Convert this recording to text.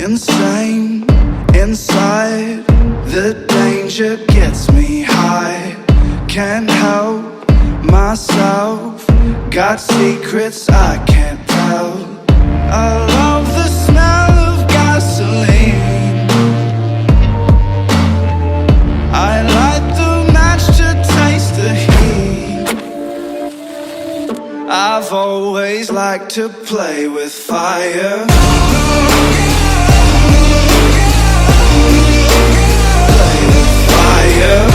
Insane, inside, the danger gets me high. Can't help myself, got secrets I can't tell. I love the smell of gasoline, I light the match to taste the heat. I've always liked to play with fire. Play with fire.